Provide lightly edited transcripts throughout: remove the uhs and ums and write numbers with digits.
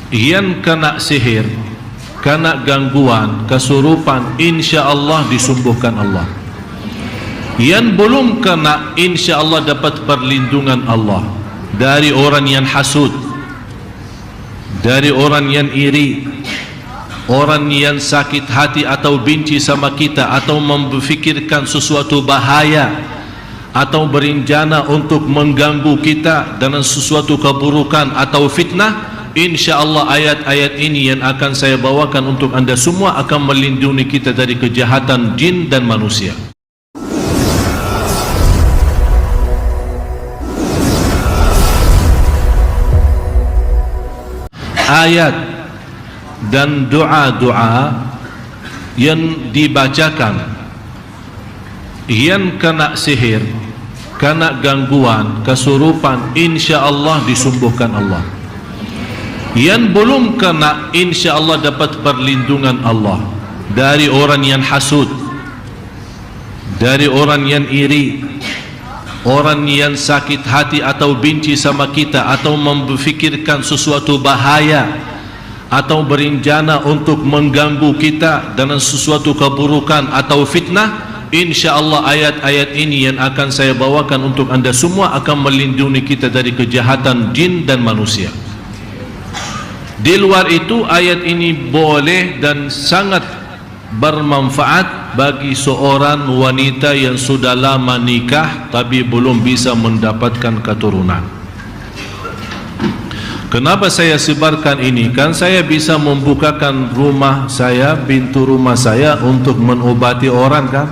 Yang kena sihir, kena gangguan, kesurupan, insya Allah disembuhkan Allah. Yang belum kena, insya Allah dapat perlindungan Allah dari orang yang hasud, dari orang yang iri, orang yang sakit hati atau benci sama kita, atau memfikirkan sesuatu bahaya, atau berencana untuk mengganggu kita dengan sesuatu keburukan atau fitnah. InsyaAllah ayat-ayat ini yang akan saya bawakan untuk anda semua akan melindungi kita dari kejahatan jin dan manusia. Ayat dan doa-doa yang dibacakan yang kena sihir, kena gangguan, kesurupan, insya-Allah disembuhkan Allah. Yang belum kena, insya-Allah dapat perlindungan Allah dari orang yang hasud, dari orang yang iri, orang yang sakit hati atau benci sama kita, atau memfikirkan sesuatu bahaya, atau berencana untuk mengganggu kita dengan sesuatu keburukan atau fitnah. InsyaAllah ayat-ayat ini yang akan saya bawakan untuk anda semua akan melindungi kita dari kejahatan jin dan manusia. Di luar itu, ayat ini boleh dan sangat bermanfaat bagi seorang wanita yang sudah lama nikah tapi belum bisa mendapatkan keturunan. Kenapa saya sebarkan ini? Kan saya bisa membukakan rumah saya, pintu rumah saya untuk mengobati orang kan?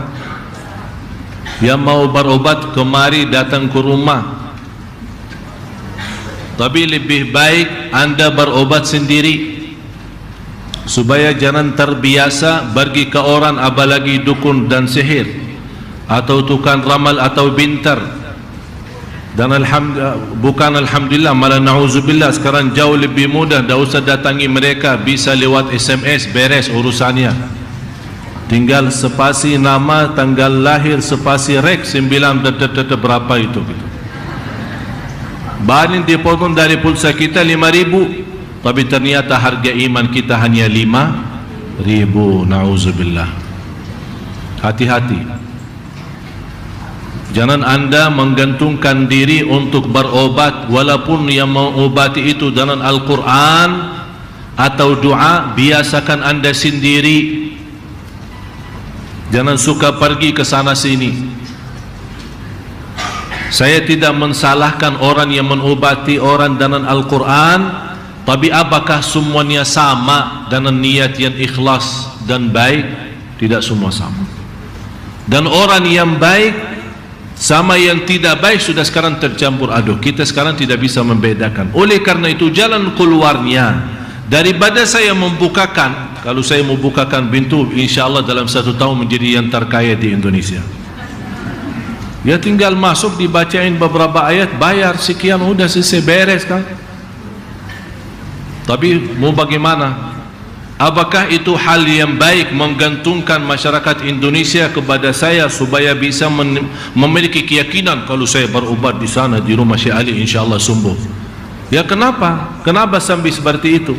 Yang mau berobat kemari datang ke rumah. Tapi lebih baik anda berobat sendiri supaya jangan terbiasa pergi ke orang, apalagi dukun dan sihir atau tukang ramal atau bintar. Dan alhamdulillah, malah na'udzubillah, sekarang jauh lebih mudah, tak usah datangi mereka, bisa lewat SMS, beres urusannya. Tinggal spasi nama, tanggal lahir, spasi rek 9 berapa itu gitu. Bahan dipotong dari pulsa kita 5.000, tapi ternyata harga iman kita hanya 5.000. Na'udzubillah. Hati-hati, jangan anda menggantungkan diri untuk berobat, walaupun yang mengobati itu dengan Al-Quran atau doa. Biasakan anda sendiri, jangan suka pergi ke sana sini. Saya tidak mensalahkan orang yang mengobati orang dengan Al-Quran, tapi apakah semuanya sama dengan niat yang ikhlas dan baik? Tidak semua sama. Dan orang yang baik sama yang tidak baik sudah sekarang tercampur aduk. Kita sekarang tidak bisa membedakan. Oleh karena itu, jalan keluarnya, daripada saya membukakan, kalau saya membukakan pintu, insyaAllah dalam 1 tahun menjadi yang terkaya di Indonesia. Ya tinggal masuk, dibacain beberapa ayat, bayar sekian, udah selesai, beres kan. Tapi mau bagaimana? Apakah itu hal yang baik menggantungkan masyarakat Indonesia kepada saya supaya bisa memiliki keyakinan kalau saya berobat di sana di rumah Syekh Ali insyaAllah sembuh? Ya kenapa? Kenapa sampai seperti itu?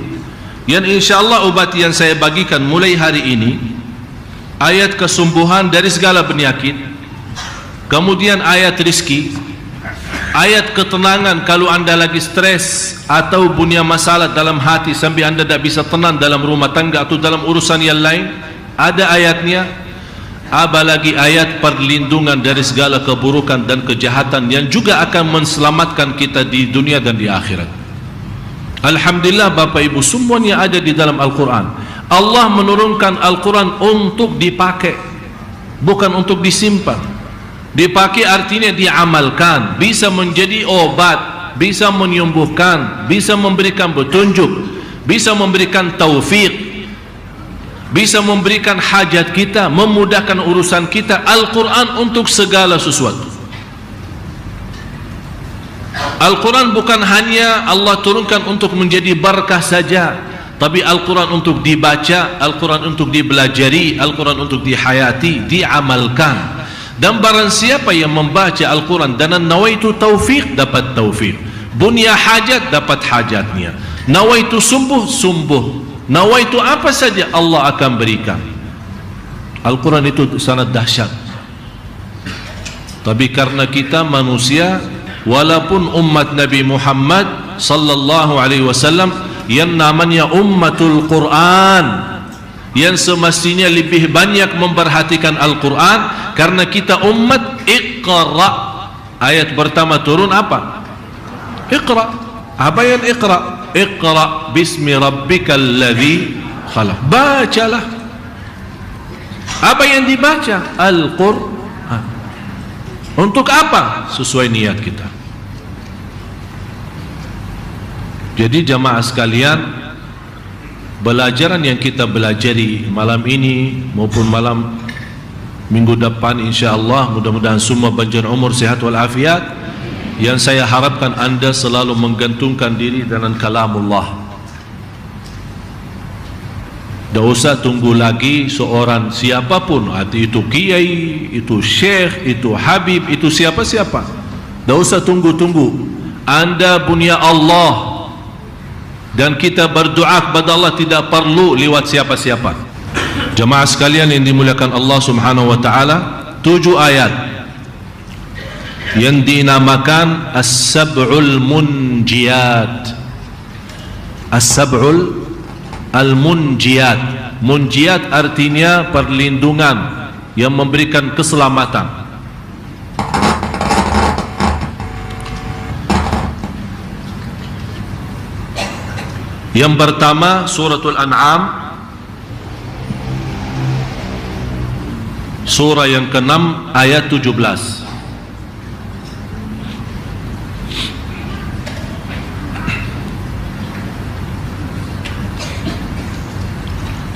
Yang insyaAllah obat yang saya bagikan mulai hari ini, ayat kesembuhan dari segala penyakit, kemudian ayat rizki, ayat ketenangan kalau anda lagi stres atau punya masalah dalam hati sampai anda tidak bisa tenang dalam rumah tangga atau dalam urusan yang lain, ada ayatnya. Apalagi ayat perlindungan dari segala keburukan dan kejahatan yang juga akan menselamatkan kita di dunia dan di akhirat. Alhamdulillah Bapak Ibu, semuanya ada di dalam Al-Quran. Allah menurunkan Al-Quran untuk dipakai, bukan untuk disimpan. Dipakai artinya diamalkan, bisa menjadi obat, bisa menyembuhkan, bisa memberikan petunjuk, bisa memberikan taufik, bisa memberikan hajat kita, memudahkan urusan kita. Al-Quran untuk segala sesuatu. Al-Quran bukan hanya Allah turunkan untuk menjadi berkah saja, tapi Al-Quran untuk dibaca, Al-Quran untuk dipelajari, Al-Quran untuk dihayati, diamalkan. Dan barang siapa yang membaca Al-Quran dan nawaitu taufiq, dapat taufiq. Bunya hajat, dapat hajatnya. Nawaitu sumbuh, sumbuh. Nawaitu apa saja Allah akan berikan. Al-Quran itu sangat dahsyat. Tapi karena kita manusia, walaupun umat Nabi Muhammad sallallahu alaihi wasallam yang namanya ummatul Quran, yang semestinya lebih banyak memperhatikan Al-Quran, karena kita umat Iqra. Ayat pertama turun apa? Iqra. Apa yang Iqra? Iqra bismi rabbikal ladzi khalaq. Bacalah. Apa yang dibaca? Al-Quran. Untuk apa? Sesuai niat kita. Jadi jamaah sekalian, pelajaran yang kita belajari malam ini maupun malam minggu depan insyaAllah, mudah-mudahan semua panjang umur, sehat walafiat, yang saya harapkan anda selalu menggantungkan diri dengan kalamullah. Tak usah tunggu lagi seorang siapapun, itu kiai, itu syekh, itu habib, itu siapa-siapa. Tak usah tunggu-tunggu. Anda punya Allah, dan kita berdoa kepada Allah tidak perlu lewat siapa-siapa. Jemaah sekalian yang dimuliakan Allah Subhanahu wa taala, 7 ayat yang dinamakan As-Sab'ul Munjiyat. As-Sab'ul Al-Munjiyat. Munjiyat artinya perlindungan yang memberikan keselamatan. Yang pertama suratul An'am, surah yang ke-6 ayat 17.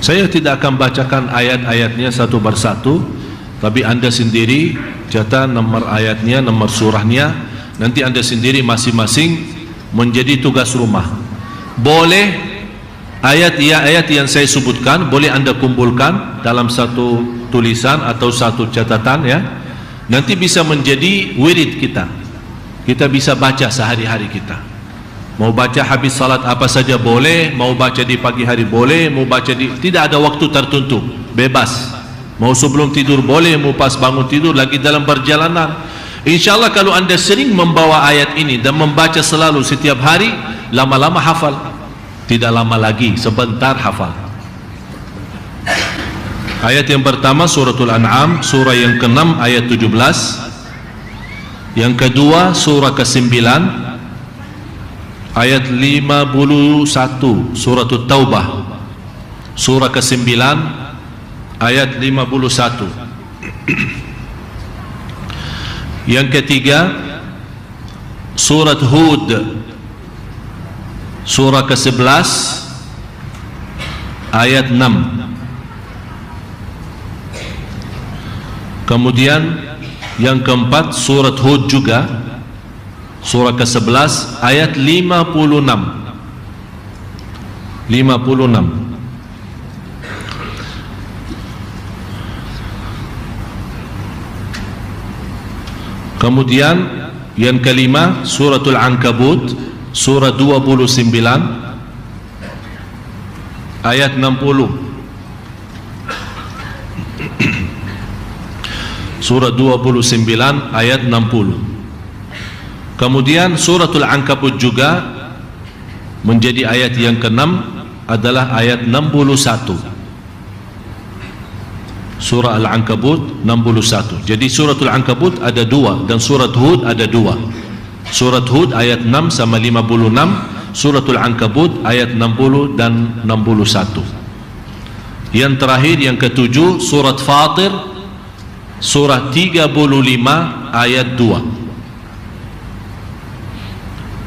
Saya tidak akan bacakan ayat-ayatnya satu persatu, tapi anda sendiri catat nomor ayatnya, nomor surahnya. Nanti anda sendiri masing-masing menjadi tugas rumah. Boleh ayat yang saya sebutkan, boleh anda kumpulkan dalam satu tulisan atau satu catatan, ya. Nanti bisa menjadi wirid kita. Kita bisa baca sehari-hari kita. Mau baca habis salat apa saja boleh, mau baca di pagi hari boleh, mau baca di, tidak ada waktu tertentu, bebas. Mau sebelum tidur boleh, mau pas bangun tidur, lagi dalam perjalanan. InsyaAllah kalau anda sering membawa ayat ini dan membaca selalu setiap hari, lama-lama hafal. Tidak lama lagi, sebentar hafal. Ayat yang pertama suratul An'am, surah yang ke-6 ayat 17. Yang kedua surah ke-9 ayat 51, suratul Taubah, surah ke-9 ayat 51. Yang ketiga surat Hud, surah ke-11 ayat 6. Kemudian yang keempat surat Hud juga, surah ke-11 ayat 56. Kemudian yang kelima suratul Ankabut, surah 29 ayat 60. Surah 29 ayat 60. Kemudian suratul Ankabut juga menjadi ayat yang ke-6 adalah ayat 61. Surah Al-Ankabut 61. Jadi suratul Ankabut ada 2 dan surat Hud ada 2. Surat Hud ayat 6 sama 56, suratul Ankabut ayat 60 dan 61. Yang terakhir yang ke-7 surat Fatir, surah 35 ayat 2.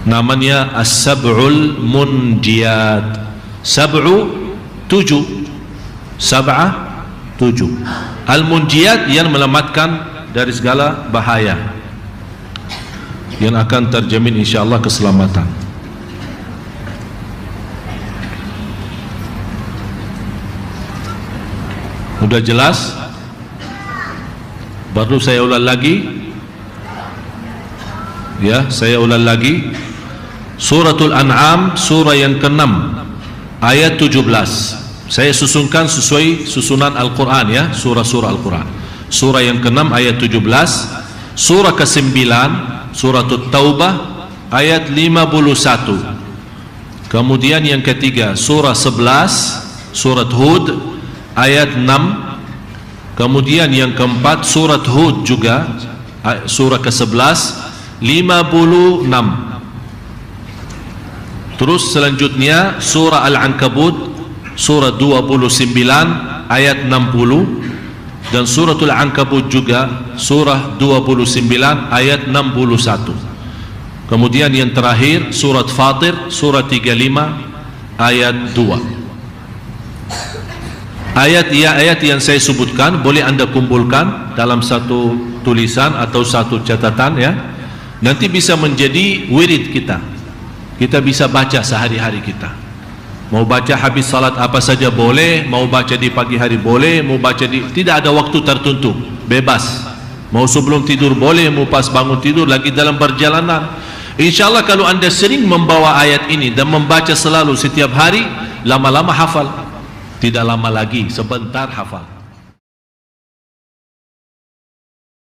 Namanya As-Sab'ul Munjiyat. Sab'u 7, Sab'ah 7. Al-Munjiyat yang melamatkan dari segala bahaya, yang akan terjamin insyaAllah keselamatan. Sudah jelas? Baru saya ulang lagi. Ya, saya ulang lagi. Suratul An'am, surah yang ke-6, ayat 17. Saya susunkan sesuai susunan Al-Quran ya, surah-surah Al-Quran. Surah yang ke-6 ayat 17, surah ke-9 suratul Taubah ayat 51. Kemudian yang ketiga surah 11 surat Hud ayat 6. Kemudian yang keempat surat Hud juga surah ke-11 56. Terus selanjutnya surah Al-Ankabut surah 29 ayat 60, dan suratul Ankabut juga surah 29 ayat 61. Kemudian yang terakhir surat Fatir surah 35 ayat 2. Ayat yang saya sebutkan boleh anda kumpulkan dalam satu tulisan atau satu catatan ya. Nanti bisa menjadi wirid kita. Kita bisa baca sehari-hari kita. Mau baca habis salat apa saja boleh, mau baca di pagi hari boleh, mau baca tidak ada waktu tertentu, bebas. Mau sebelum tidur boleh, mau pas bangun tidur, lagi dalam perjalanan. InsyaAllah kalau anda sering membawa ayat ini dan membaca selalu setiap hari, lama-lama hafal. Tidak lama lagi, sebentar hafal.